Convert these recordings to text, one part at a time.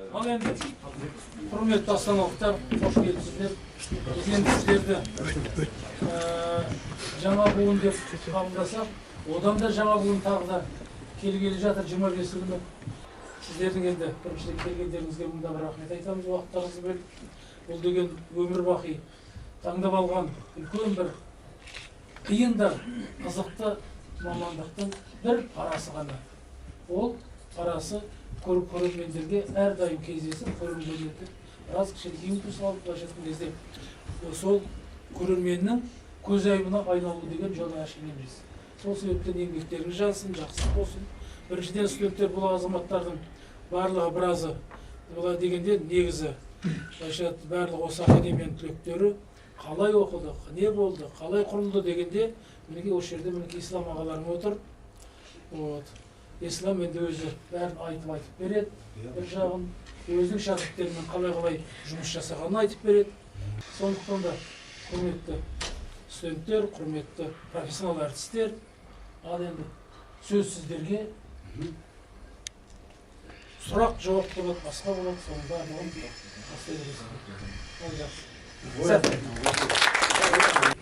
Ал енді құрметті астаналықтар, қош келіпсіздер. Енді сіздерді жаңа буын деп қабылдасақ, одан да жаңа буын тағы да келгелі жатыр 25 күні. Сіздердің енді біріншіден келгендеріңізге мында бір рахмет айтамыз, уақыттарыңызды бөліп. Бұл деген өмір бақи таңдап алған үлкен бір қиын да қызықты мамандықтың бір парасы ғана. Ол парасы көрермендерге әрдайым кездесіп, көрермендерге біраз кішкене импульс алып бара жатқан кезде сол көрерменнің көзайымына айналу деген жолы ашық емес. Сол себептен еңбектеріңіз жансын, жақсылық болсын. Біріншіден студенттер бұл азаматтардың барлығы біразы бұлай дегенде негізі барлығы осы академияның түлектері қалай оқыды, не болды, қалай құрылды дегенде мінекей осы жерде мінекей ислам ағаларым отыр. Ислам енді өзі бәрін айтып береді. Бір жағын өзінің шәкірттерімен қалай жұмыс жасағанын айтып береді. Сондықтан да құрметті студенттер, құрметті профессионал әртістер, ал енді сөз сіздерге сұрақ жауап болады, басқа болады, соның барлығын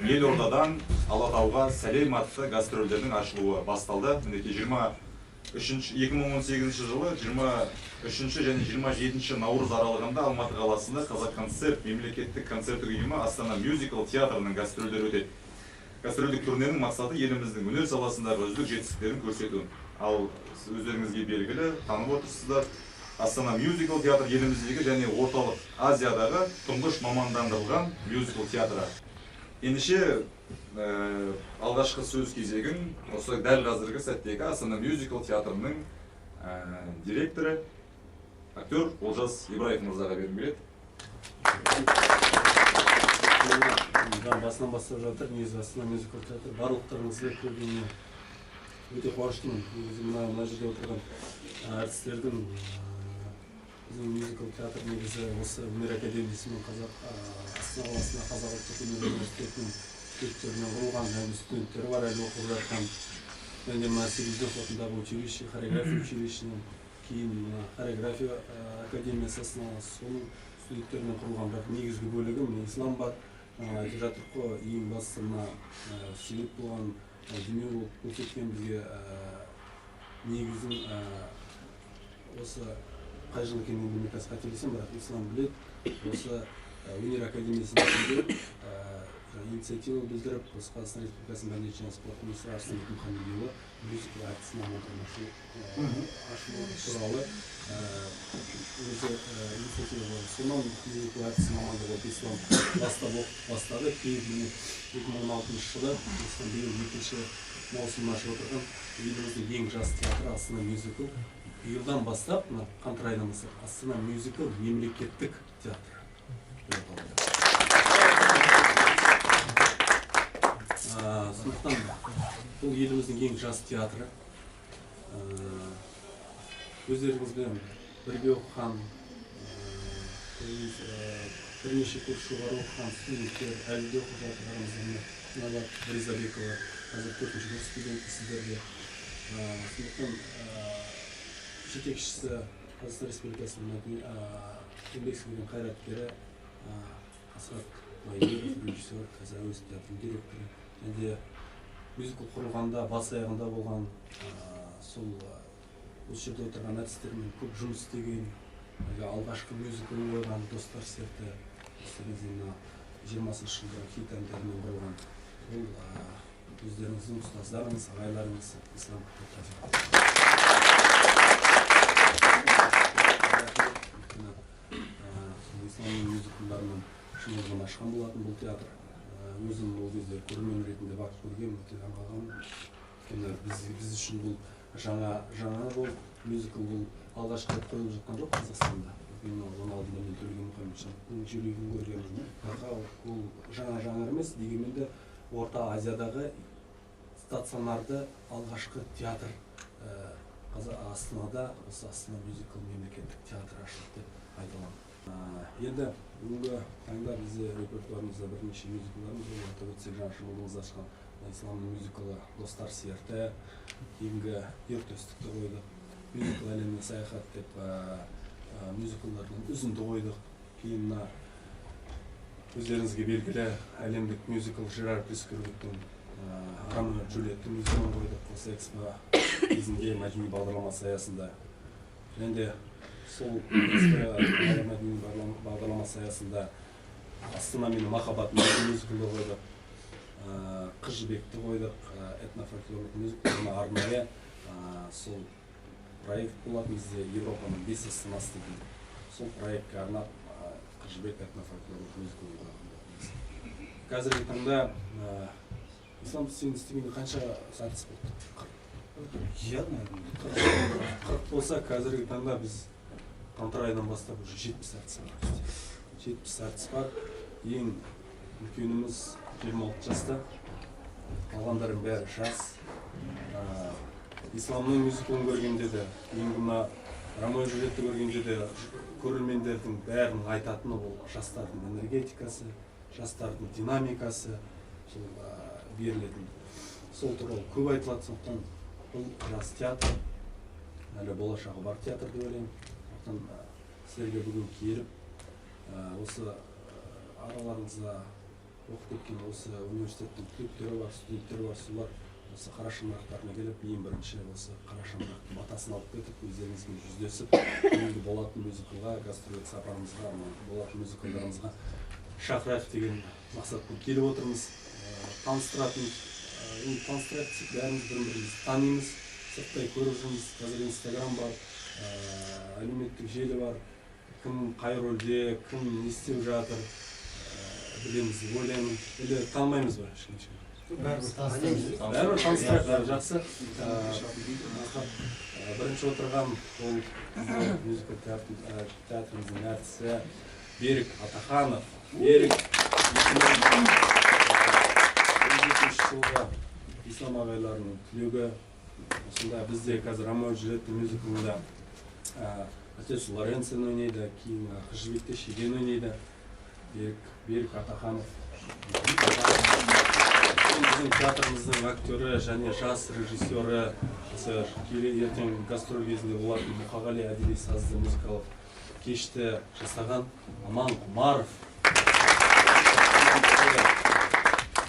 Елордадан Алатауға сәлем атты гастрольдердің ашылуы басталды. Мінекей 2018 жылы 23 және 27 наурыз аралығында Алматы қаласында Қазақконцерт мемлекеттік концерттік ұйымы Астана мюзикл театрының гастрольдері өтеді. Гастрольдік турненің мақсаты еліміздің өнер саласындағы үздік жетістіктерін көрсету. Ал өздеріңізге белгілі, танып отырсыздар, Астана мюзикл театр еліміздегі және орталық Азиядағы тұңғыш мамандандырылған мюзикл театры. Ендеше алғашқы сөз кезегін осы дәл қазіргі сәттегі Астана мюзикл театрының директоры, актер Олжас Ибраев мырзаға бергім келеді. Басынан бастап жатыр, негізі Астана мюзикл театры барлықтарыңызды көргеніне өте қуаныштымын. Мына жерде отырған әртістердің біздің мюзикл театр негізі осы өнер академиясы мен Астана қаласында Қазақ ұлттық өнер университетінің студенттерінен құрылған, студенттері бар, әлі оқып жатқан. Және Селезнев атындағы училище, хореография училищенің, кейін хореография академиясы соның студенттерінен құрылған. Бірақ негізгі бөлігі ислам бар. Айтып жатыр қой, ең басты себеп болған демеу болып көрсеткен бізге негізін осы қай жыл екенін мен қазір қателесем, бірақ ислам біледі. Осы өнер академиясының ішінде инициатива білдіріп, осы Қазақстан Республикасының мәдениет және спорт министрі Арыстанбек Мұхамедиұлы мюзикл әртісінің мамандығын ашылу туралы өзі инициатива болды. Сонан мюзикл әртісінің мамандығы болып ислам бастады. Кейін 2016 жылы биыл 2-ші маусымын ашып отырған еліміздің ең жас театры Астана мюзикл. Биылдан бастап, қаңтар айынан бастап Астана мюзикл мемлекеттік театр. Сондықтан бұл еліміздің ең жас театры. Өздеріңізбен бірге оқыған, бірнеше курс жоғары оқыған студенттер, әлі де оқып жатырмыз. Нағат Ризабекова, қазір 4-ші курс студенті сіздерге. Сондықтан жетекшісі Қазақстан Республикасының еңбек сіңірген қайраткері Асхат Майыров, режиссер, қазір әуезов театрының директоры. Және мюзикл құрылғанда, бас аяғында болған сол осы жерде отырған әртістермен көп жұмыс істеген, алғашқы мюзикл ойған достар сияқты 20-шы жылдағы хит әндермен құрылған. Бұл өздеріңіздің ұстаздарыңыз, ағайларыңыз ислам исламның мюзиклдарынан шынымен ашқан болатын бұл театр. Өзім ол кезде көрермен ретінде барып көрген, өте таңғалған. Өйткені біз үшін бұл жаңа бұл мюзикл бұл алғашқы рет қойылып жатқан жоқ Қазақстанда. Мен оның алдында мен Төлеген Мұхамеджановтың жүрегін көргенмін. Ол жаңа емес, дегенмен де Орта Азиядағы стационарды алғашқы театр Астанада, осы Астана мюзикл мемлекеттік театр ашылды деп айтыламын. Енді бүгінгі таңда бізде репертуарымызда бірнеше мюзиклдарымыз бар. Атап өтсек, жаңа шымылдығымыз ашқан исламның мюзиклы «Достар сиярты», кейінгі «Ер төстікті» қойдық. Мюзикл әлеміне саяхат деп мюзиклдардың үзінді қойдық. Кейін мына өздеріңізге белгілі әлемдік мюзикл Жерар Пискервиктің Ромео и Джульетті мюзиклін қойдық. Осы экспо кезінде мәдени бағдарламасы аясында. Және де сол мәдени бағдарламасы аясында Астана менің махаббат мюзиклді қойдық. Қыз жібекті қойдық, этнофольклорлық мюзиклына арнайы сол проект болатын бізде Европаның 5 астанасы деген. Сол проектке арнап Қыз жібек этнофольклорлық мюзиклін қойған. Қазіргі таңда ислам сен істегенде қанша артист болды? 40 болса, қазіргі таңда біз қаңтар айынан бастап уже 70 артист бар. 70 артист бар. Ең үлкеніміз 26 жаста, қалғандардың бәрі жас. Исламның мюзиклін көргенде де, енді мына Ромео и Джульетті көргенде де көрермендердің бәрінің айтатыны ол жастардың энергетикасы, жастардың динамикасы берілетін. Сол туралы көп айтылады, сондықтан бұл жас театр, әлі болашағы бар театр деп ойлаймын. Сондықтан сіздерге бүгін келіп, осы араларыңызда оқып кеткен осы университеттің түлектері бар, студенттері бар, солар осы қара шаңырақтарына келіп, ең бірінші осы қара шаңырақтың батасын алып кетіп, өздеріңізбен жүздесіп, енді болатын мюзиклға, гастрольдік сапарымызға, болатын мюзиклдарымызға шақырайық деген мақсатпен келіп отырмыз. Таныстыратын, бәріміз бірін-бірімізді танимыз, сырттай көріп жүрміз. Қазір Инстаграм бар, әлеуметтік желі бар, кім қай рөлде, кім не істеп жатыр, білеміз деп ойлаймын. Или танымаймыз ба ешкім? Бәрібір таныстырайық, жақсы. Бірінші отырған ол мюзикл театрымыздың әртісі Берік Атаханов. Берік 2017 жылғы ислам ағайларының түлегі. Осында бізде қазір Ромео и Джульетті мюзиклында Отец Лоренцин ойнайды, кейін Қыз жібекте Шеген ойнайды. Берік Атаханов. Біздің театрымыздың актері және жас режиссері, ертең гастроль кезінде болатын Мұқағали әдеби сазды музыкалық кешті жасаған Аман Құмаров.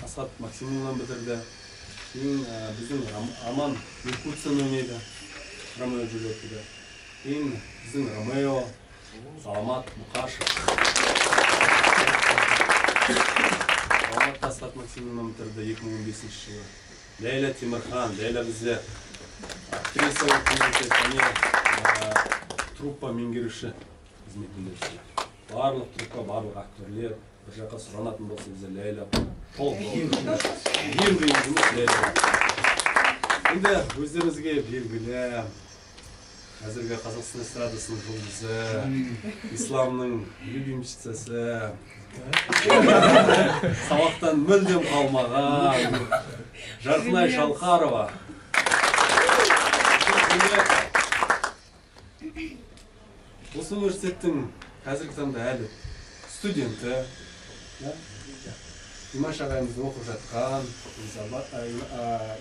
Асхат Максимовнан бітірді. Кейін біздің Аман Якутсен ойнайды, Ромео и Джульеттіде. Кейін біздің Ромео Саламат Мұқашев. Асхат Максимовнан бітірді 2015 жылы. Ләйла Темірхан. Ләйла бізде актриса болып қызмет және труппа меңгеруші қызметінде. Барлық труппа, барлық актерлер бір жаққа сұранатын болса бізде Ләйла толық енді өздеріңізге белгілі қазіргі Қазақстан эстрадасының жұлдызы, исламның любимчицасы, сабақтан мүлдем қалмаған Жарқынай Шалқарова. Осы университеттің қазіргі таңда әлі студенті, Димаш ағайымыздың оқып жатқан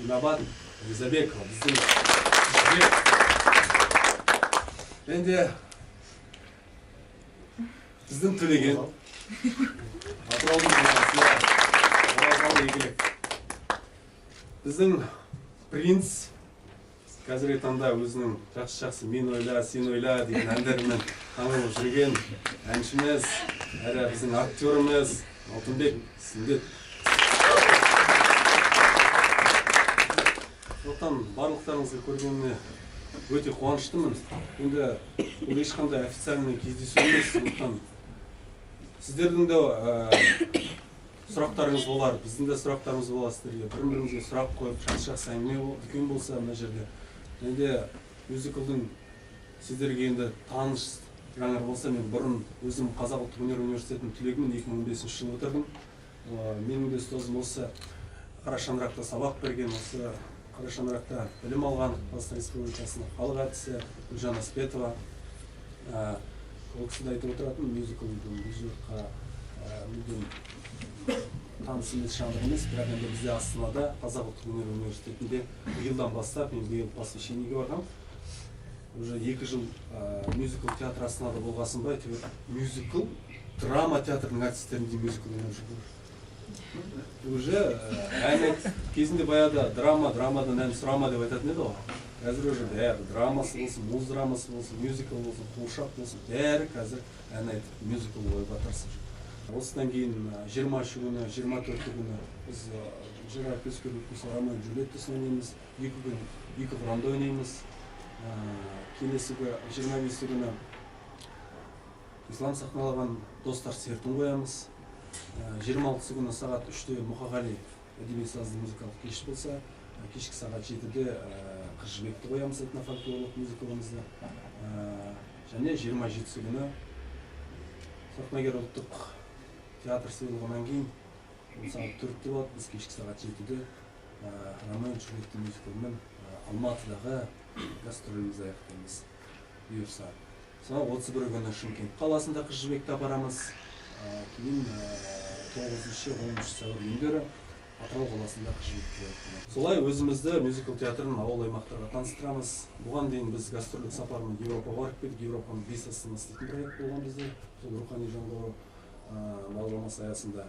Инабат Елизабекова. Енді біздің төлеген атыраудың қаласы игілік. Біздің принц қазіргі таңда өзінің жақсы мен ойла, сен ойла деген әндерімен танылып жүрген әншіміз, әрі біздің актеріміз Алтынбек Сіндет. Сондықтан барлықтарыңызды көргеніне өте қуаныштымын. Енді бұл ешқандай официальный кездесу емес. Сондықтан сіздердің де сұрақтарыңыз болар, біздің де сұрақтарымыз болады сіздерге. Бір-бірімізге сұрақ қойып, жақсы әңгіме үлкен болса мына жерде. Енді мюзиклдің сіздерге енді таныш жаңа болса, мен бұрын өзім Қазақ ұлттық өнер университетінің түлегімін, 2015 жылы бітірдім. Менің де ұстазым осы қара шаңырақта сабақ берген, осы қара шаңырақта білім алған Қазақстан Республикасының халық әртісі Гүлжан Аспетова. Ол кісі айтып отыратын мюзиклдің бұл жұртқа мүлдем таныс емес жанр емес, бірақ енді бізде Астанада Қазақ ұлттық өнер университетінде биылдан бастап, мен биыл посвящениеге барғам. уже 2 жыл мюзикл театр Астанада болғасын ба, әйтеуір мюзикл драма театрының артистерінде мюзикл ойнап жүр. Уже ән кезінде баяғыда драмадан ән сұрама деп айтатын еді ғой. Қазір уже бәрі драмасы болсын, муз драмасы болсын, мюзикл болсын, қуыршақ болсын, бәрі қазір ән айтып мюзикл ойға тырысып жүр. Осыдан кейін 23 күні, 24 күні біз Жерар Пескеловтың Ромео Джульеттасын ойнаймыз, 2 күн 2 құрамда ойнаймыз. Келесі 25 күні Ислам сахналаған достар сертін қоямыз. 26 күні сағат 3-те Мұқағали әдеби сазды музыкалық кеш болса, кешкі сағат 7-де Қыз жібекті қоямыз этнофольклорлық мюзиклымызды. Және 27 күні Сахнагер ұлттық театр сыйлығынан кейін сағат 4-те болады, біз кешкі сағат 7-де Ромео Джульетта мюзиклымен Алматыдағы гастролімізді аяқтаймыз. Бұйырса. Сонан 31 күні Шымкент қаласында Қыз жібекті апарамыз. Кейін 9-10 сәуір күндері Атырау қаласында Қыз жібекті аяқтаймыз. Солай өзімізді мюзикл театрын ауыл аймақтарға таныстырамыз. Бұған дейін біз гастрольдік сапармен Еуропаға барып келдік. Еуропаның 5 астанасында істейтін проект болған бізде. Сол рухани жаңғыру бағдарламасы аясында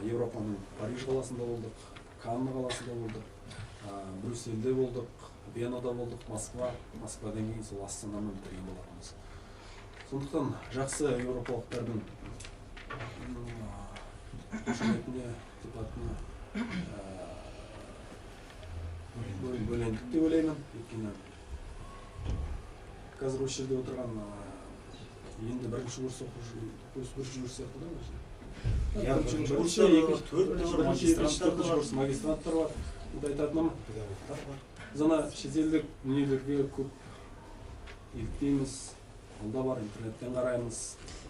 Еуропаның Париж қаласында болдық, Канн қаласында болдық, Брюссельде болдық, Венада болдық, Москвадан кейін сол Астанамен бітірген болатынбыз. Сондықтан жақсы еуропалықтардың қошеметіне, сипатына бөлендік деп ойлаймын. Өйткені қазір осы жерде отырған енді бірінші курс сияқты да? Бірінші курс магистранттар бар. Айтатыным, біз ана шетелдік дүниелерге көп еліктейміз, алда бар, интернеттен қараймыз,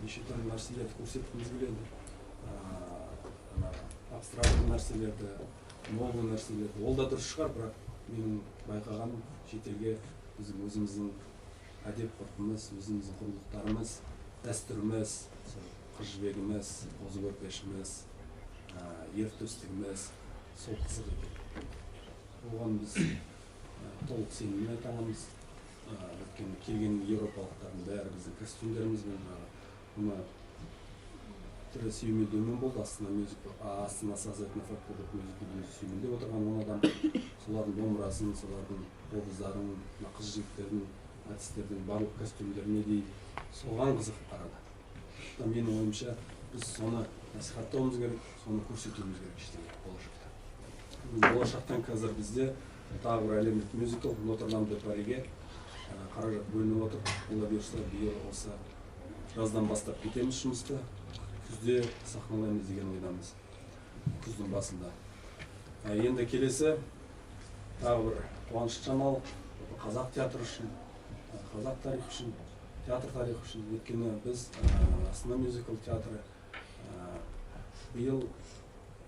неше түрлі нәрселерді көрсеткіміз келеді. Абстрактты нәрселерді, новый нәрселерді. Ол да дұрыс шығар, бірақ менің байқағаным шетелге біздің өзіміздің әдеп-ғұрпымыз, өзіміздің құндылықтарымыз, дәстүріміз, Қыз жібегіміз, қозы көрпешіміз, ер төстігіміз сол қызық екен. Оған біз толық сеніммен айта аламыз. Өйткені келген еуропалықтардың бәрі біздің костюмдерімізбен мұны тірі сүйемелдеумен болды. Астана саз этнофольклорлық мюзиклді сүйемелдеп отырған 10 адам. Солардың домбырасын, солардың обыздарын, қыз жігіттердің, артистердің барлық костюмдеріне дейін соған қызығып қарады. Менің ойымша біз соны насихаттауымыз керек, соны көрсетуіміз керек ештеңе болашақта. Болашақтан қазір бізде тағы бір әлемдік мюзикл Нотр-Дам де Париге қаражат бөлініп отыр. Ола бұйырса биыл осы жаздан бастап кетеміз жұмысты. Күзде сахналаймыз деген ойдамыз. Күздің басында. Енді келесі тағы бір қуанышты жаңалық қазақ театры үшін, қазақ тарихы үшін, театр тарихы үшін. Өйткені біз Астана мюзикл театры биыл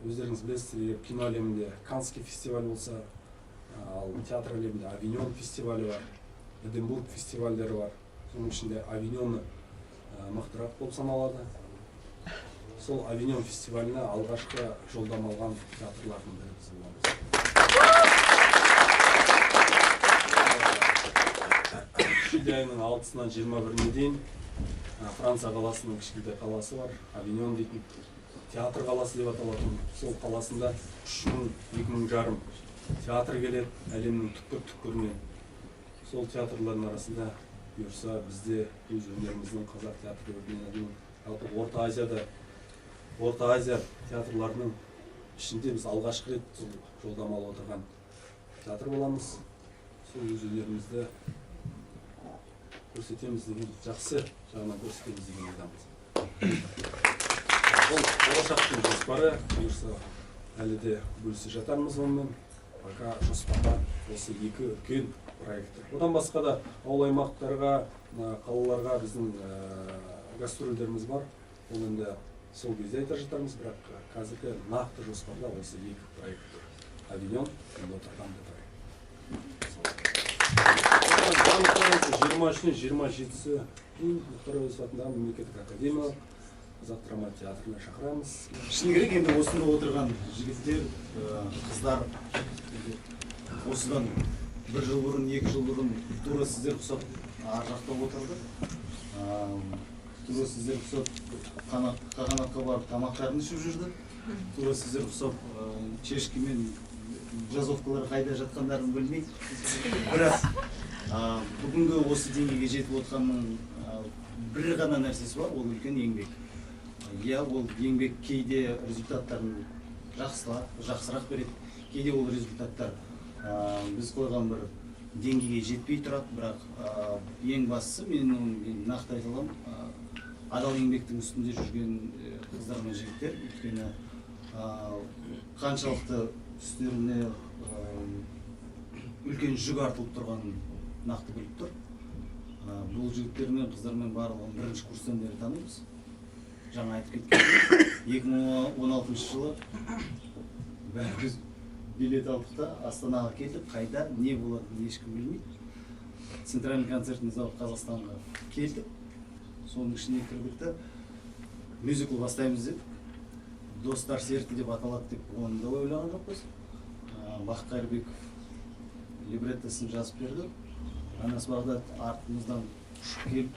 өздеріңіз білесіздер, кино әлемінде Каннский фестиваль болса, ал театр әлемінде Авиньон фестивалі бар, Эдинбург фестивальдері бар. Соның ішінде Авиньоны мықтырақ болып саналады. Сол Авиньон фестиваліне алғашқы жолдама алған театрлардың бірі біз боламыз. Шілде айының 6-сынан 21-не дейін Франция қаласының кішкентай қаласы бар, Авиньон дейтін театр қаласы деп аталатын. Сол қаласында 3,000-2,500 театр келеді, әлемнің түкпір-түкпірінен. Сол театрлардың арасында бұйырса бізде өз өнеріміздің қазақ театры өрнегінің жалпы Орта Азия театрларының ішінде біз алғашқы рет жолдама алып отырған театр боламыз. Сол өз өнерімізді көрсетеміз деген, жақсы жағынан көрсетеміз деген ойдамыз. Ол болашақтың жоспары, бұйырса әлі де бөлісе жатармыз онымен. Пока жоспарда осы 2 үлкен проекті. Одан басқа да ауыл аймақтарға, қалаларға біздің гастрольдеріміз бар. Ол енді сол кезде айта жатармыз, бірақ қазіргі нақты жоспарда осы 2 проект. Авиньон, Нотр-Дам де Пари. 23-27-сі Мұхтар Әуезов атындағы мемлекеттік академиялық қазақ драма театрына шақырамыз. Шыны керек, енді осында отырған жігіттер, қыздар осыдан 1 жыл бұрын, 2 жыл бұрын тура сіздер құсап ар жақта отырды. Тура сіздер құсап қағанатқа барып тамақтарын ішіп жүрді. Тура сіздер құсап чешки мен жазовкалар қайда жатқандарын білмейді. Бірақ бүгінгі осы деңгейге жетіп отқанның бір ғана нәрсесі бар, ол үлкен еңбек. Иә, ол еңбек кейде результаттарын жақсырақ береді, кейде ол результаттар біз қойған бір деңгейге жетпей тұрады, бірақ ең бастысы мен нақты айта аламын, адал еңбектің үстінде жүрген қыздар мен жігіттер, өйткені қаншалықты үстеріне үлкен жүк артылып тұрғанын нақты біліп тұр. Бұл жігіттер мен қыздар мен барлығын бірінші курстан бері танымыз. Жаңа айтып кеткен 2016 жылы бәріміз билет алдық та Астанаға келдік, қайда не болатынын ешкім білмейді. Центральный концертный зал Қазақстанға келдік. Соның ішіне кірдік та мюзикл бастаймыз деп. Достар серті деп аталады деп оны да ойлаған жоқпыз. Бақыт Қайырбеков либреттосын жазып берді. Анас Бағдат артымыздан келіп,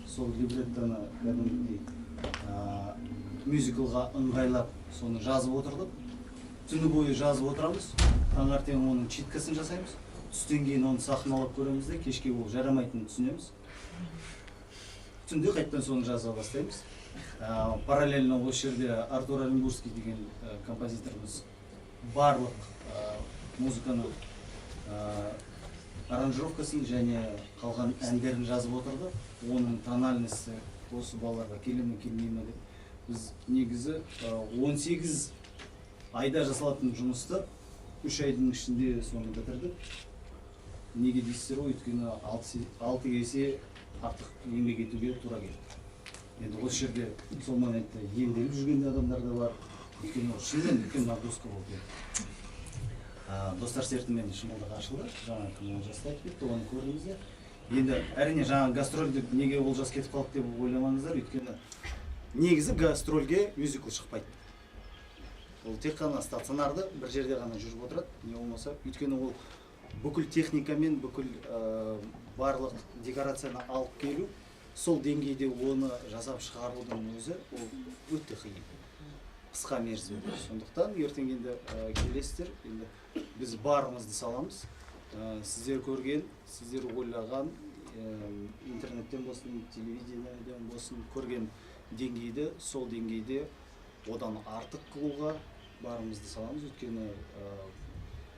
сол либреттоны мюзиклға ыңғайлап соны жазып отырдық. Түні бойы жазып отырамыз, таңертең оның читкасын жасаймыз. Түстен кейін оны сахналап көреміз де, кешке ол жарамайтынын түсінеміз. Түнде қайттан соны жаза бастаймыз. Параллельно осы жерде Артур Оренбургский деген композиторымыз барлық музыканы аранжировкасын және қалған әндерін жазып отырды. Оның тональності осы балаларға келе ме келмей ме деп. Біз негізі 18 айда жасалатын жұмысты 3 айдың ішінде соны бітірдік. Неге дейсіздер ғой, өйткені 6 есе артық еңбек етуге тура келді. Енді осы жерде сол моментте емделіп жүрген адамдар да бар. Өйткені шынымен үлкен нагрузка болды. Достар сертімен шымылдық ашылды, жаңа кім олжасты айтып кетті, оны көрдіңіздер. Енді әрине жаңа гастрольдік неге олжас кетіп қалды деп ойламаңыздар, өйткені негізі гастрольге мюзикл шықпайды. Ол тек қана стационарды бір жерде ғана жүріп отырады, не болмаса, өйткені ол бүкіл техникамен, бүкіл барлық декорацияны алып келу, сол деңгейде оны жасап шығарудың өзі ол өте қиын. Қысқа мерзім. Сондықтан ертең енді келесіздер, енді біз барымызды саламыз. Сіздер көрген, сіздер ойлаған, интернеттен болсын, телевидениеден болсын көрген деңгейді, сол деңгейде одан артық қылуға барымызды саламыз. Өйткені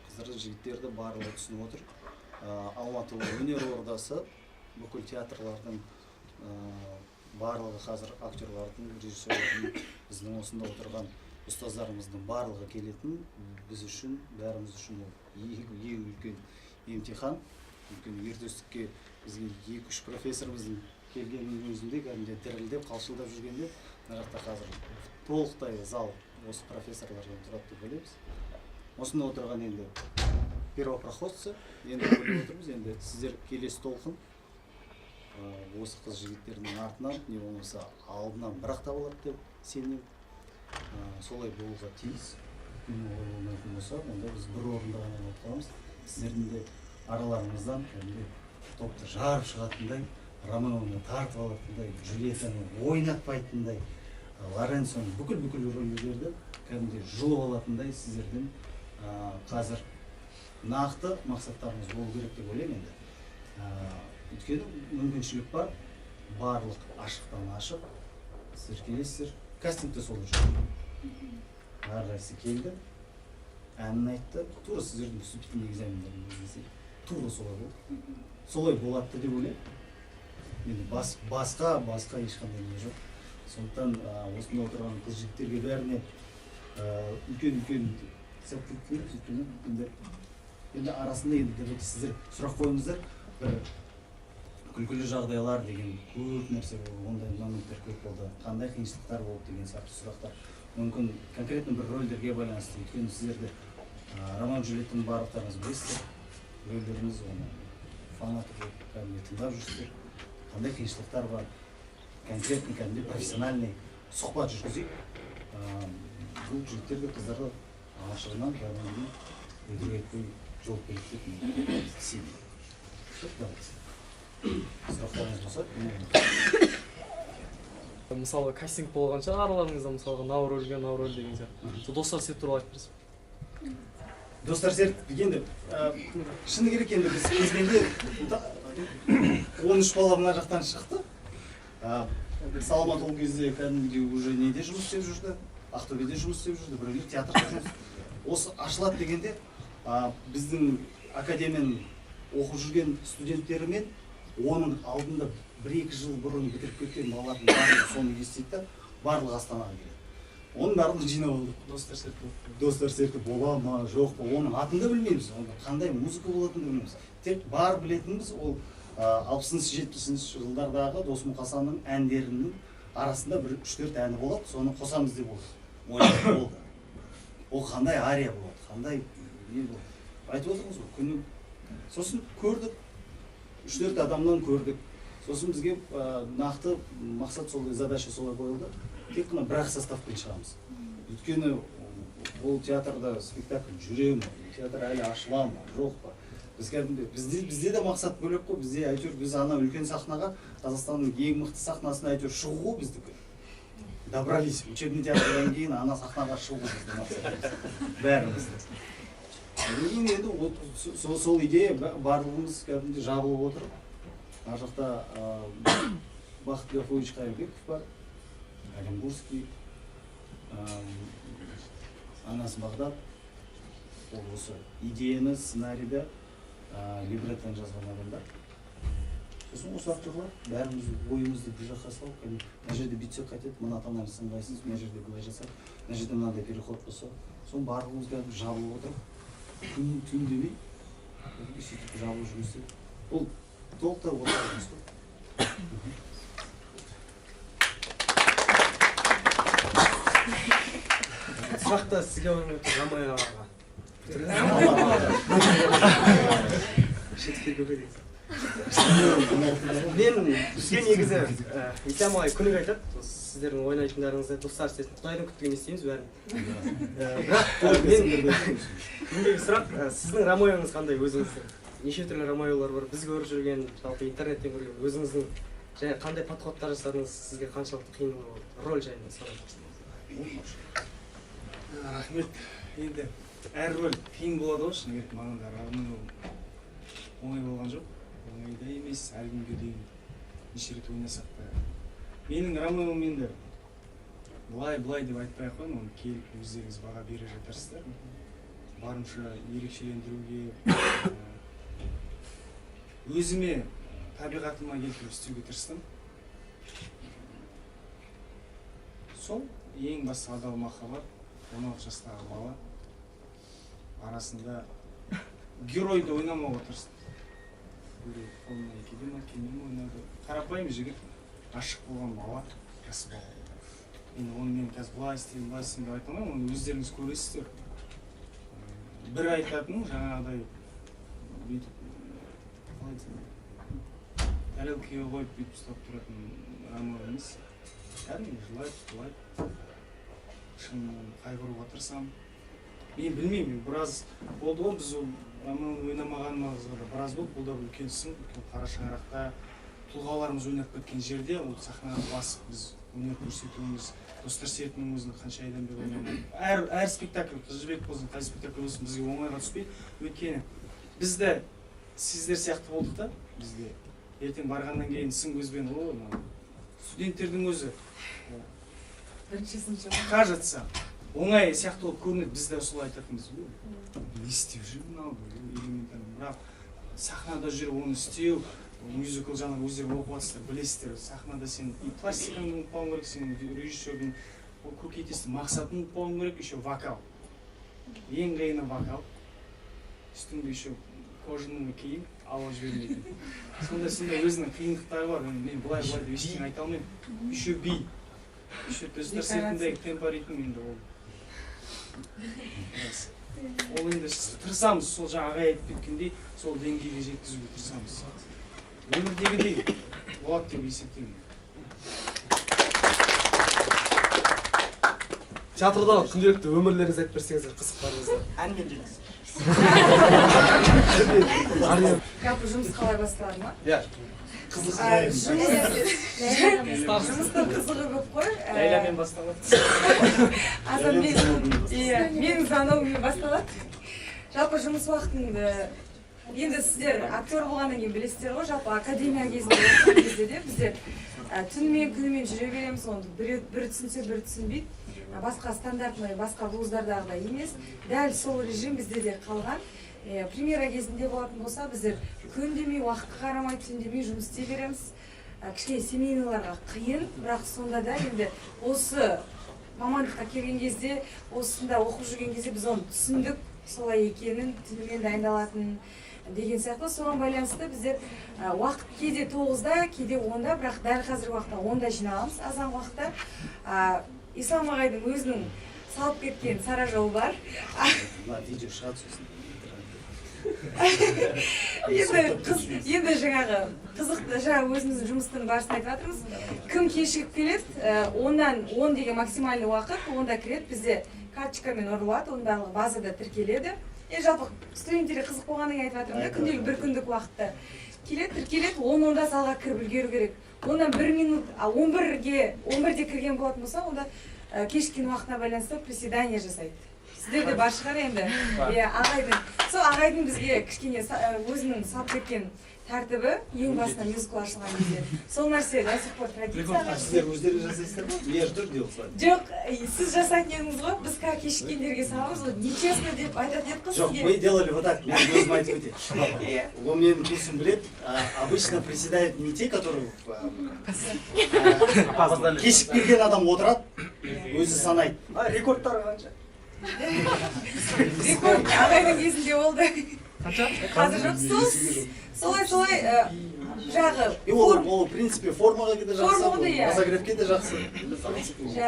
қыздарды, жігіттерді барлығы түсініп отыр. Алматы өнер ордасы, бүкіл театрлардың барлығы қазір актерлардың, режиссерлердің, біздің осында отырған ұстаздарымыздың барлығы келетін, біз үшін, бәріміз үшін ең үлкен емтихан. Өйткені ертөстікке бізге 2-3 профессорымыздың келгеннің өзінде кәдімгі дірілдеп, қалшылдап жүргенде, мына жақта қазір толықтай зал осы профессорлардан тұрады деп ойлаймыз. Осында отырған енді первопроходцы, енді ойлап отырмыз, енді сіздер келесі толқын осы қыз жігіттердің артынан, не болмаса алдынан бірақ табылады деп сенемін. Солай болуға тиіс. Олай болмайтын болса, онда біз бір орында ғана болып қаламыз. Сіздердің де араларыңыздан топты жарып шығатындай, Ромеоны тартып алатындай, Джульеттаны ойнатпайтындай, Лоренцоны бүкіл рөлдерді кәдімгі жұлып алатындай сіздердің қазір нақты мақсаттарыңыз болу керек деп ойлаймын енді. Өйткені мүмкіншілік бар, барлық ашықтан ашық, сіздер келесіздер, кастингте солай жүрді. Әрқайсысы келді, әнін айтты, тура сіздердің вступительный экзамендерін тура солай болды. Солай болады деп ойлаймын. Енді басқа ешқандай не жоқ. Сондықтан осында отырған қыз жігіттерге бәріне үлкен сәттілік тілейміз. Енді арасында енді сіздер сұрақ қойыңыздар, бір күлкілі жағдайлар деген көп нәрсе болды, ондай моменттер көп болды, қандай қиыншылықтар болды деген сияқты сұрақтар. Мүмкін конкретно бір рөлдерге байланысты, өйткені сіздерді Ромео и Джульеттің барлықтарыңыз білесіздер, рөлдеріңіз оны фанаты болып кәдімгі тыңдап жүрсіздер, қандай қиыншылықтар бар, конкретный, кәдімгі профессиональный сұхбат жүргізейік. Бұл жігіттерді, қыздарды ашығынан кәдімгі өтірік айтпай жол керек деп мен сенемін. Сұрақтарыңыз болса, мысалға кастинг болған шығар араларыңызда, мысалға нау рөл деген сияқты. Достар серт туралы айтып бересіз. достар серт енді шыны керек енді біз кезгенде 13 бала мына жақтан шықты. Саламат ол кезде кәдімгідей уже неде жұмыс істеп жүрді, Ақтөбеде жұмыс істеп жүрді, біреулер театрда жұмыс. Осы ашылады дегенде біздің академияның оқып жүрген студенттерімен оның алдында 1-2 жыл бұрын бітіріп кеткен балалардың барлығы соны естиді, барлығы Астанаға келеді. Оның барлығын жинап алдық. Достар серті бола ма, жоқ па, оның атын да білмейміз, қандай музыка болатынын білмейміз. Тек бар білетініміз ол 60-70 жылдардағы Дос Мұқасанның әндерінің арасында 3-4 әні болады, соны қосамыз деп болды. Ол қандай ария болады, қандай не болады. Айтып отырмыз ғой, күні. Сосын көрдік, 3-4 адамнан көрдік. Сосын бізге нақты мақсат солай, задача солай қойылды. Тек қана бір-ақ составпен шығамыз. Өйткені бұл театрда спектакль жүре ме, театр әлі ашыла ма, жоқ па. Бізде де мақсат бөлек қой, бізде әйтеуір біз ана үлкен сахнаға, Қазақстанның ең мықты сахнасына әйтеуір шығу біздікі. Добрались, учебный театрдан кейін ана сахнаға шығу біздің мақсатымыз. Бәріміз. Енді сол идея барлығымыз кәдімгі жабылып отырып, ар жақта Бақыт Гафурович Қайырбеков бар, Оренбургский, анасы Бағдат. Ол осы идеяны, сценарийді, либреттен жазған адамдар. Сосын осы авторлар бәріміз ойымызды бір жаққа салып, мына жерде бүйтсек қайтеді, мына таманы сынбайсыз, мына жерде былай жасап, мына жерде мынандай переход болса, соны барлығымыз кәдімгі жабылып отырып, түн демей, сөйтіп жабылып жұмыс істейді. Бұл толықтай осы жұмыс қой. Сұрақты сізге ойын өтіп Рамай ағаға. Мен бізге негізі Ислам ағай күніге айтады, сіздердің ойнайтындарыңызды достар сіздердің Құдайдың күттігін естейміз бәрін. Бірақ мендегі сұрақ, сіздің Ромеоңыз қандай өзіңіздің? Неше түрлі Ромеолар бар, біз көріп жүрген, жалпы интернеттен көрген өзіңіздің және қандай подходтар жасадыңыз, сізге қаншалықты қиын роль жайында сұрап. Рахмет. Енді әр рөл қиын болады ғой, шыны керек маған да Ромео оңай болған жоқ. Оңай да емес, әлі күнге дейін неше рет ойнасақ та. Менің Ромеом енді былай деп айтпай ақ қояйын, оны келіп өздеріңіз баға бере жатарсыздар. Барынша ерекшелендіруге, өзіме табиғатыма келтіріп істеуге тырыстым. Сол ең басты адал махаббат, 16 жастағы бала арасында геройды ойнамауға тырыстым. Қолына екеде ма, келмей ойнады. Қарапайым жігіт, ашық болған бала, жас бала. Енді оны мен қазір былай істеймін деп айта алмаймын, оны өздеріңіз көресіздер. Бір айтатыным жаңағыдай бүйтіп тарелкаға қойып бүйтіп ұстап тұратын Ромео емес. Кәдімгі жылайды, шынымен қайғыруға тырысамын. Мен білмеймін, біраз болды ғой, біз Ромеоны ойнамағанымызға да біраз болды. Бұл да үлкен сын, үлкен қара шаңырақта тұлғаларымыз ойнап кеткен жерде, ол сахнаға басып біз өнер көрсетуіміз, достар сертінің өзін қанша айдан бері ойнамайды. Әр спектакль, Қыз жібек болсын, қай спектакль болсын бізге оңайға түспейді. Өйткені бізді сіздер сияқты болдық та, бізде ертең барғаннан кейін сын көзбен студенттердің өзі кажется оңай сияқты болып көрінеді, біз де солай айтатынбыз. Не істеп жүр мынау, бірақ сахнада жүріп оны істеу, мюзикл жаңағы өздері оқып жатсыздар, білесіздер, сахнада сен и пластиканы ұмытпауың керек, сен режиссердің көкейтесің мақсатын ұмытпауың керек, еще вокал. Ең қиыны вокал. Үстіңде еще кожаный киім, ауа жібермейтін. Сондай өзінің қиындықтары бар, мен былай деп ештеңе айта алмаймын. Еще би. Еще достар сертіндегі темпо ритм енді ол. Ол енді тырысамыз, сол жаңа ағай айтып кеткендей, сол деңгейге жеткізуге тырысамыз. Өмірдегідей болады деп есептеймін. Театрдағы күнделікті өмірлеріңізді айтып берсеңіздер қызықтарыңызды. Әнмен жеткізіңіз. Жалпы жұмыс қалай басталады ма? Иә. Жұмыстың қызығы көп қой. Ләйлямен басталады. Азан менің звоногыммен басталады. Жалпы жұмыс уақытыңды енді сіздер актер болғаннан кейін білесіздер ғой, жалпы академия кезінде оқыған кезде де біздер түнімен күнімен жүре береміз, оны бір түсінсе бір түсінбейді. Басқа стандартный, басқа вуздардағыдай емес. Дәл сол режим бізде де қалған. Премьера кезінде болатын болса, біздер күн демей, уақытқа қарамай, түн демей жұмыс істей береміз. Кішкене семейныларға қиын, бірақ сонда да енді осы мамандыққа келген кезде, осында оқып жүрген кезде біз оны түсіндік, солай екенін, түнімен дайындалатын деген сияқты. Соған байланысты біздер уақыт кейде 9-да, кейде 10-да, бірақ дәл қазіргі уақытта 10-да жиналамыз, азан уақытта. Ислам ағайдың өзінің салып кеткен сара жолы бар. Видео шығады сосын. Енді жаңағы қызықты, жаңағы өзіміздің жұмыстың барысын айтып жатырмыз. Кім кешігіп келеді, 10-дан 10 деген максимальный уақыт, 10-да кіреді, бізде карточкамен ұрылады, оның барлығы базада тіркеледі. Жалпы студенттерге қызық болғаннан кейін айтып жатырмын, күнделік бір күндік уақытта келеді, тіркеледі, 10-да залға кіріп үлгеру керек. Ондан 1 минут, 11-де кірген болатын болса, онда кешіккен уақытына байланысты приседания жасайды. Сіздерде бар шығар енді. Ағайдың. Сол ағайдың бізге кішкене өзінің салып кеткен тәртібі ең басынан мюзикл ашылған кезде. Сол нәрсе до сих пор традиция. Сіздер өздері жасайсыздар ма? Между делать. Жоқ, сіз жасайтын едіңіз ғой, біз кешіккендерге саламыз, нечестно деп айтатын едік қой сізге. Жоқ, мы делали вот так, мен өзім айтып өтейін. Ол менің курсым білет, обычно приседают не те, которые кешіп келген адам отырады, өзі санайды. Рекордтары қанша? Рекорд ағайдың кезінде болды. Қазір жоқ, солай жағы. Ол, в принципе, формаға кеде жақсы, разогревке де жақсы.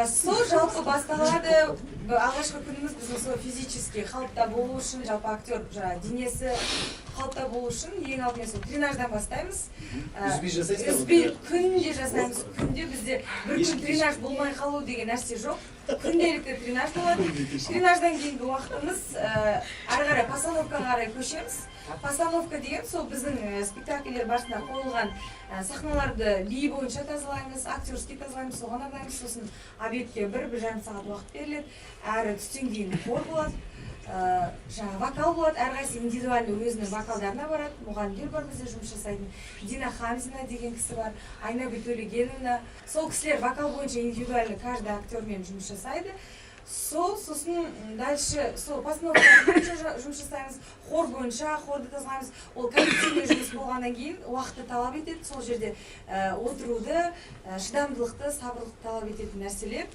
Сол жалпы басталады, алғашқы күніміз біздің сол физически қалыпта болу үшін, жалпы актер денесі қалыпта болу үшін ең алдымен сол тренаждан бастаймыз. Үзбей жасайсыздар? Үзбей күнде жасаймыз. Күнде бізде бір күн тренаж болмай қалу деген нәрсе жоқ. Күнделікті тренаж болады. Тренаждан кейінгі уақытымыз ары қарай постановкаға қарай көшеміз. Постановка деген сол біздің спектакльдер барысында қойылған сахналарды би бойынша тазалаймыз, актерский тазалаймыз, соған арнаймыз. Сосын обедке 1-1,5 сағат уақыт беріледі. Әрі түстен кейін хор болады. Вокал болады, әрқайсысы индивидуальный өзінің вокалдарына барады. Мұғалімдер бар бізде жұмыс жасайтын. Дина Хамзина деген кісі бар, Айнагүл Төлегеновна. Сол кісілер вокал бойынша индивидуальный каждый актермен жұмыс жасайды. Сосын дальше постановка бойынша жұмыс жасаймыз, хор бойынша хорды тазалаймыз. Ол коллективный жұмыс болғаннан кейін уақытты талап етеді. Сол жерде отыруды, шыдамдылықты, сабырлықты талап ететін нәрселер.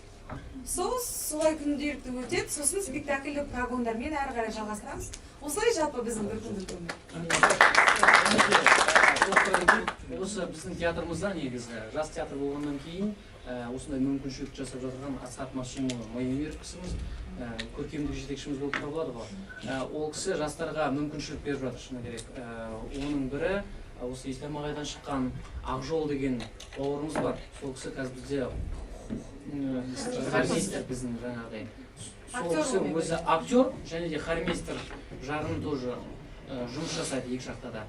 Солай күнделікті өтеді, сосын спектакльді прогондармен әрі қарай жалғастырамыз. Осылай жалпы біздің бір күндік өмір. Осы біздің театрымызда негізі жас театр болғаннан кейін осындай мүмкіншілік жасап жатырған Асхат Машимұлы Майемиров кісіміз көркемдік жетекшіміз болып табылады ғой. Ол кісі жастарға мүмкіншілік беріп жатыр, шыны керек. Оның бірі осы Ислам ағайдан шыққан Ақжол деген бауырымыз бар. Сол кісі қазір бізде хормейстер біздің жаңағыдай. Сол кісі өзі актер және де хормейстер жағын тоже жұмыс жасайды екі жақта да.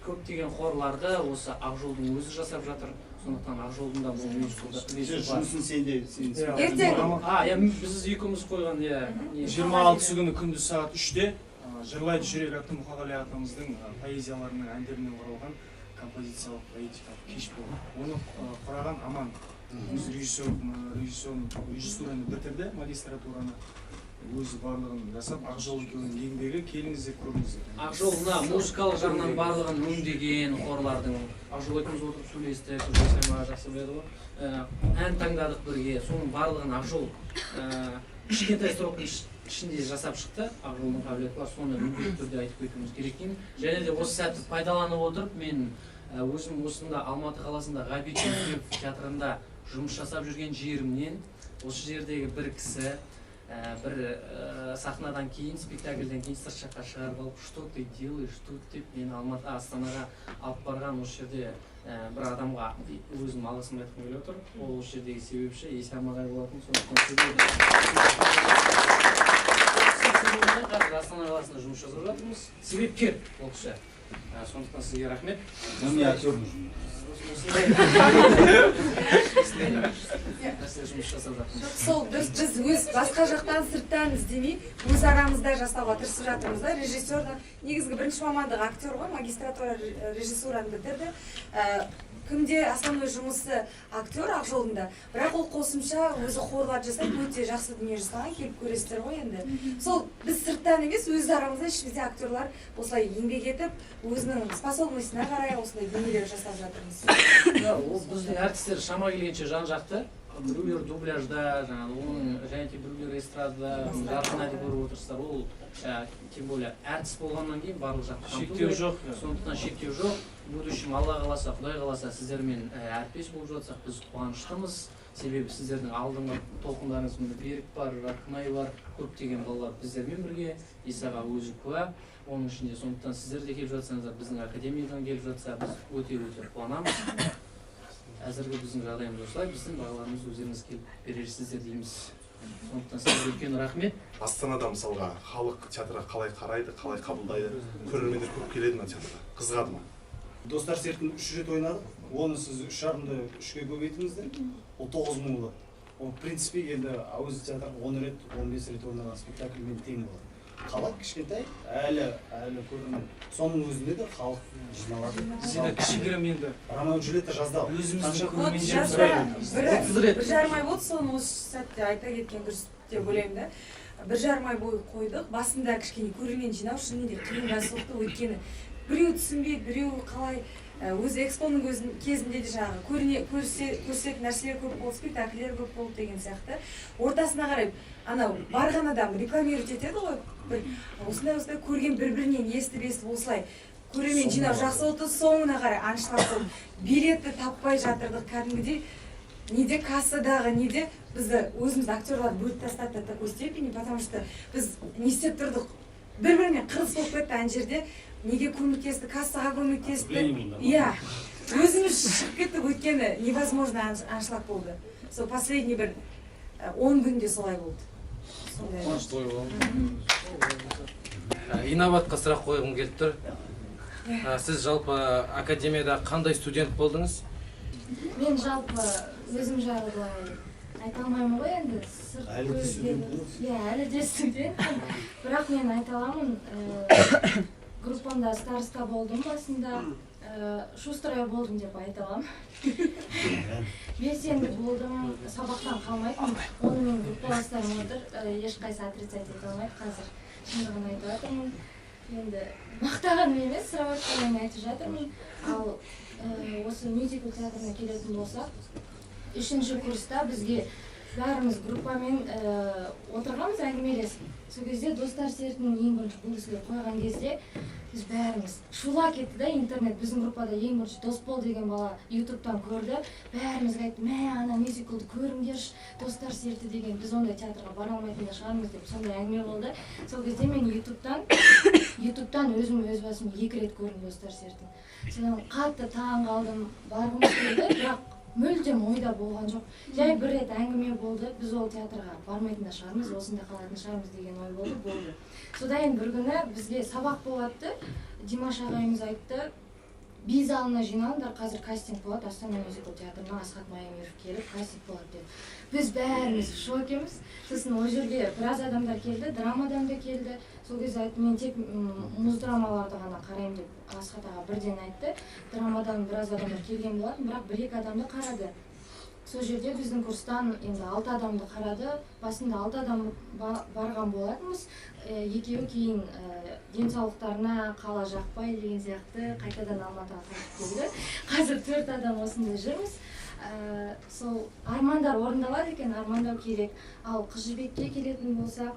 Көптеген хорларды осы Ақжолдың өзі жасап жатыр. Сондықтан Ақжолдың да бұл мюзиклда жұмысын сенде. Біз екеуміз қойған 26 күні күндіз сағат 3-те Жырлайды жүрек атты Мұқағали атамыздың поэзияларының әндерінен құралған композициялық поэтикалық кеш болды. Оны құраған Аман. Өзі режиссураны бітірді, магистратураны. Өзі барлығын жасап, Ақжол екеуінің еңбегі келіңіз деп көріңіздер. Ақжолына музыкалық жағынан барлығын өңдеген хорлардың Ақжол екеуміз отырып сөйлестік, жақсы біледі ғой. Ән таңдадық бірге, соның барлығын Ақжол кішкентай сроктың ішінде жасап шықты. Ақжолдың қабілеті бар, соны міндетті түрде айтып кетуіміз керек деймін. Және де осы сәтті пайдаланып отырып, мен өзім осында Алматы қаласында Ғабит Мүсірепов театрында жұмыс жасап жүрген жерімнен осы жердегі бір кісі бір сахнадан кейін, спектакльден кейін сырт жаққа шығарып алып, что ты делаешь тут деп мені Алматы Астанаға алып барған осы жерде бір адамға өзім алғысым айтқым келіп отыр. Ол осы жердегі себепші Ислам ағай болатын. қазір Астана қаласында жұмыс жасап жатырмыз. Себепкер ол кісі. Сондықтан сізге рахмет. Мен актер нужен. Жұмыс жасап жатырмыз. Сол біз өз басқа жақтан сырттан іздемей өз арамызда жасауға тырысып жатырмыз да. Режиссердің негізгі бірінші мамандығы актер ғой, магистратура режиссураны бітірді. Кімде основной жұмысы актер Ақжолдың, бірақ ол қосымша өзі хорлар жасайды, өте жақсы дүние жасаған, келіп көресіздер ғой енді. Сол біз сырттан емес, өз арамызда ішімізде актерлар осылай еңбек етіп, өзінің способностьына қарай осылай дүниелер жасап жатырмыз. Ол біздің әртістер шама келгенше жан-жақты. Біреулер дубляжда, оның және де біреулер эстрадада, жарқын айтып көріп отырсыздар. Ол тем более әртіс болғаннан кейін барлық жақты Шектеу жоқ. Сондықтан шектеу жоқ. Будущем Алла қаласа, Құдай қаласа сіздермен әріптес болып жатсақ біз қуаныштымыз. Себебі сіздердің алдыңғы толқындарыңыз міне Берік бар, Рақынай бар, көптеген балалар біздермен бірге, Исаға өзі куә. Оның ішінде сондықтан сіздер де келіп жатсаңыздар, біздің академиядан келіп жатса, біз өте-өте қуанамыз. Әзірге біздің жағдайымыз осылай, біздің бағаларымыз өздеріңіз келіп берерсіздер дейміз. Сондықтан сізге үлкен рахмет. Астанада мысалға халық театрға қалай қарайды, қалай қабылдайды, көрермендер көп келеді ме театрға, қызығады ма? Достар сертін 3 рет ойнадық. Оны сіз 3,5-ды 3-ге көбейтіңіздер. Ол 9 мың болады. Ол принципе енді ауыз театрға 10 рет, 15 рет ойнаған спектакльмен тең болады. Қалай кішкентай, әлі көрермен. Соның өзінде де халық жиналады. Сені кішігірім енді Ромео Джульетта жазды. өзіміздің Вот бір жарым ай болды, соны осы сәтте айта кеткен дұрыс деп ойлаймын да. Бір жарым ай бойы қойдық. Басында кішкене көрермен жинау шынымен де қиынға соқты, өйткені біреу түсінбейді, біреу қалай өзі экспоның кезінде де жаңағы көрсететін нәрселер көп болды, спектакльдер көп болды деген сияқты. Ортасына қарай анау барған адам рекламировать етеді ғой. Осындай көрген бір-бірінен естіп осылай көрермен жинау жақсы болды. Соңына қарай аншлаг болды. Билетті таппай жатырдық кәдімгідей. Неде кассадағы, неде бізді өзіміз актерлар бөліп тастады до такой степени, потому что біз не істеп тұрдық. Бір-бірімен қырыс болып кетті ана жерде. Неге көмектесті, кассаға көмектесті. Иә, өзіміз шығып кеттік, өйткені невозможно аншлаг болды. Сол последний бір 10 күнде солай болды. Инабатқа сұрақ қойғым келіп тұр. Сіз жалпы академияда қандай студент болдыңыз? Мен жалпы өзім жағы былай айта алмаймын ғой енді. Әлі де студент. Бірақ мен айта аламын, группамда староста болдым басында, шустрая болдым деп айта аламын. Белсенді болдым, сабақтан қалмайтын. Оны мен группаластарым отыр, ешқайсы отрицать ете алмайды қазір. Шындығын айтып жатырмын. Енді мақтағаным емес, сұрап жатқанын айтып жатырмын. Ал осы мюзикл театрына келетін болсақ, 3-ші курста бізге бәріміз группамен отырғанбыз, әңгімелесіп. Сол кезде достар сертінің ең бірінші бұл кісіге қойған кезде біз бәріміз шула кетті да, интернет біздің группада ең бірінші Доспол деген бала ютубтан көрді. Бәрімізге айтты, мә, ана мюзиклді көріңдерші, достар серті деген, біз ондай театрға бара алмайтын да шығармыз деп сондай әңгіме болды. Сол кезде мен ютубтан өзім өз басым 2 рет көрдім достар сертін. Содан қатты таң қалдым, барғымыз келді, бірақ мүлдем ойда болған жоқ. Жай бір рет әңгіме болды, біз ол театрға бармайтын да шығармыз, осында қалатын шығармыз деген ой болды. Содан бір күні бізге сабақ болады, Димаш ағайымыз айтты, би залына жиналыңдар, қазір кастинг болады, Астана мюзикл театрына Асхат Майамиров келіп кастинг болады деп. Біз бәріміз шокеміз. Сосын ол жерге біраз адамдар келді, драмадан да келді. Сол кезде айтты, мен тек муздрамаларды ғана қараймын деп Асхат аға бірден айтты. Драмадан біраз адамдар келген болатын, бірақ 1-2 адамды қарады. Сол жерде біздің курстан енді 6 адамды қарады. Басында 6 адам барған болатынбыз. Екеуі кейін денсаулықтарына қала жақпай деген сияқты қайтадан Алматыға қайтып келді. Қазір 4 адам осында жүрміз. Сол армандар орындалады екен, армандау керек. Ал Қыз жібекке келетін болсақ,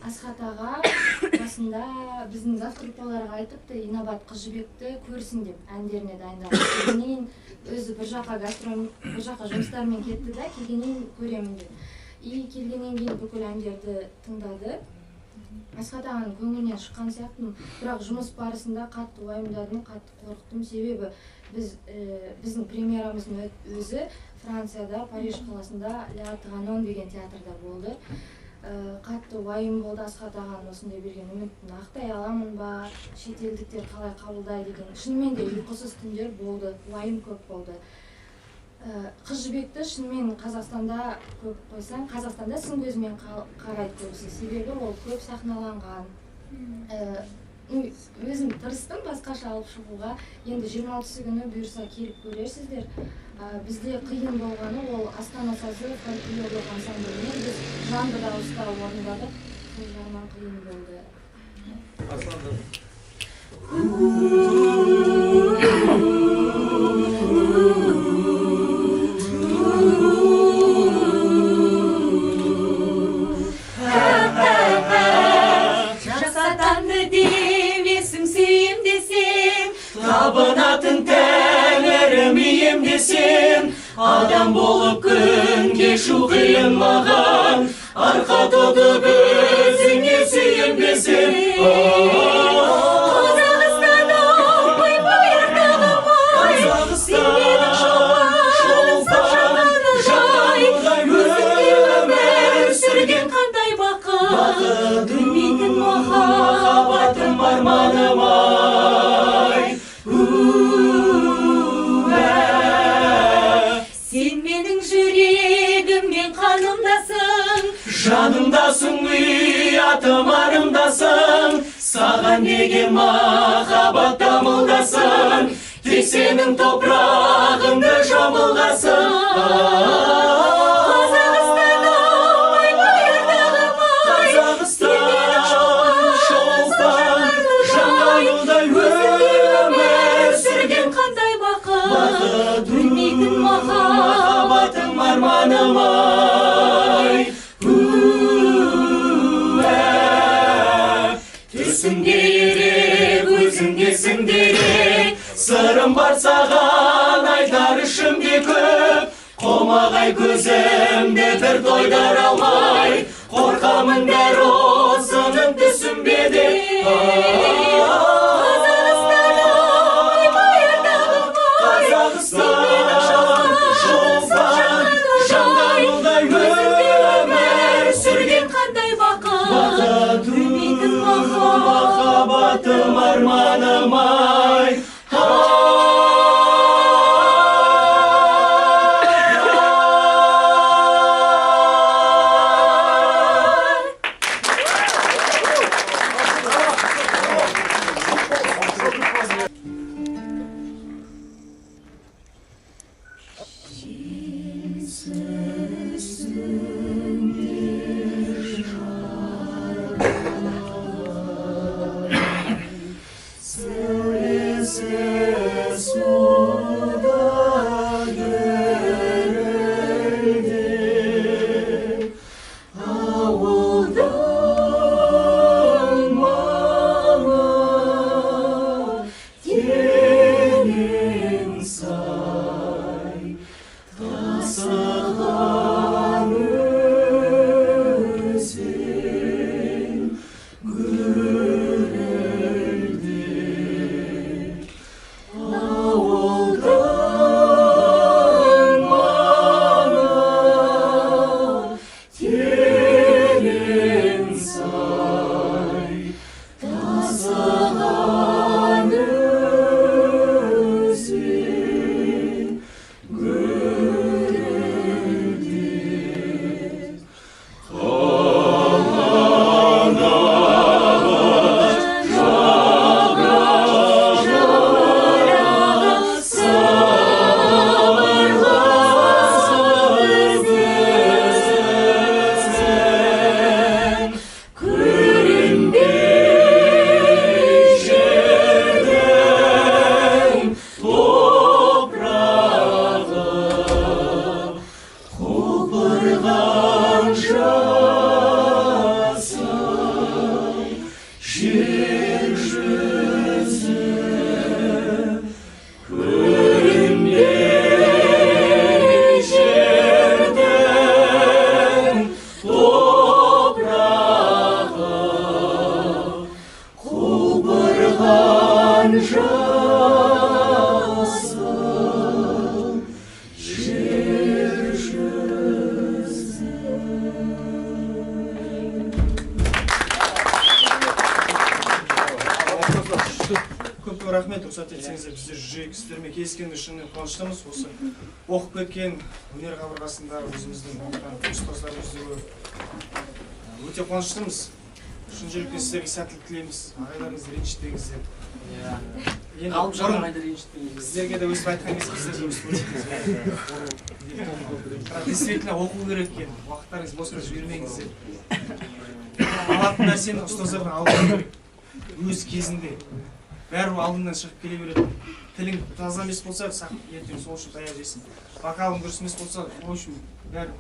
Асхат аға басында біздің зав группаларға айтыпты, Инабат Қыз жібекті көрсін деп әндеріне дайындалды. Келгеннен өзі бір жаққа жұмыстармен кетті да, келгеннен көремін деп. Келгеннен кейін бүкіл әндерді тыңдады. Асхат ағаның көңілінен шыққан сияқтымын, бірақ жұмыс барысында қатты уайымдадым, қатты қорықтым. Себебі біздің премьерамыздың өзі Францияда, Париж қаласында Ля Транон деген театрда болды. қатты уайым болды. Асхат ағаның осындай берген үмітін ақтай аламын ба, шетелдіктер қалай қабылдайды деген. Шынымен де ұйқысыз түндер болды, уайым көп болды. Қыз жібекті шынымен Қазақстанда көп қойсаң, Қазақстанда сын көзімен қарайды көбісі. Себебі ол көп сахналанған. Өзім тырыстым басқаша алып шығуға. Енді 26 күні бұйырса келіп көрерсіздер. Бізде қиын болғаны ол Астана сазы фольклорлық ансамблімен біз жанды дауыста орындадық. Сол жағынан қиын болды. Жасатанды демесің сүйем десең, табынатын тәңірім ием десең, адам болып күн кешу қиын маған, арқа тұтып өзіңе сүйем десең. Қазақстан ой баяқтығым-ай, сенің шолпан жай, өзіңде өмір сүрген қандай бақыт, білмейтін махаббатым арманым-ай. Сен менің жүрегім мен қанымдасың, жанымдасың, ұятым арымдасың, саған неге махаббат дамылдасың, тек сенің топырағыңды жамылғасың. Қазақстан ой баяқтығым-ай, сенің шолпан жайылдай өмір сүрген қандай бақыт, білмейтін махаббатым арманым-ай. Түсімде ерек, өзіңдесің дерек, сырым бар саған айтар ішімде көп, қомағай көзімді бір тойдар алмай, қорқамын бәр осының түсінбеді. Қазақстан ой баяқтығым-ай, Қазақстан шолпан жайылдай өмір сүрген қандай бақыт, білмейтін махаббатым арманым-ай. көп рахмет, рұқсат етсеңіздер, біздер жүрейік сіздермен кездескенде шынымен қуаныштымыз. Осы оқып кеткен өнер қабырғасында өзіміздің ұстаздарымыз көп. Өте қуаныштымыз. Шын жүректен сіздерге сәттілік тілейміз. Ағайларыңызды ренжітпеңіздер. Қалып жатқан ағайды ренжітпеңіздер. Сіздерге де өстіп айтқан кезде сіздер жұмыс көрсетіңіздер. Действительно оқу керек екен. Уақыттарыңызды босқа жібермеңіздер. Алатын нәрсені ұстаздардан алу керек. Өз кезінде бәрі алдыңнан шығып келе береді. Тілің таза емес болса, ертең сол үшін таяқ жейсің. Вокалың дұрыс емес болса, ол үшін бәрі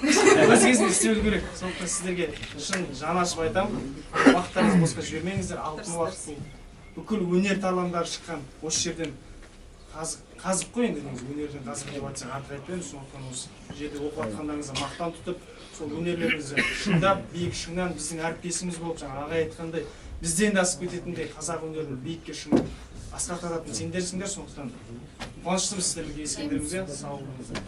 өз кезінде істеу керек. Сондықтан сіздерге шын жан ашып айтамын. Уақыттарыңызды босқа жібермеңіздер. Алтын уақыт бұл. Бүкіл өнер тарландары шыққан осы жерден қазып қой енді өнерден қазып деп айтсақ артық айтпаймыз. Сондықтан осы жерде оқып жатқандарыңызға мақтан тұтып, сол өнерлеріңізді шыңдап, биік шыңнан біздің әріптесіміз болып, жаңа ағай айтқандай, бізден де асып кететіндей қазақ өнерін биікке шыңдап асқақтататын сендерсіңдер. Сондықтан қуаныштымыз сіздерге кездескендеріңізге. Сау болыңыздар.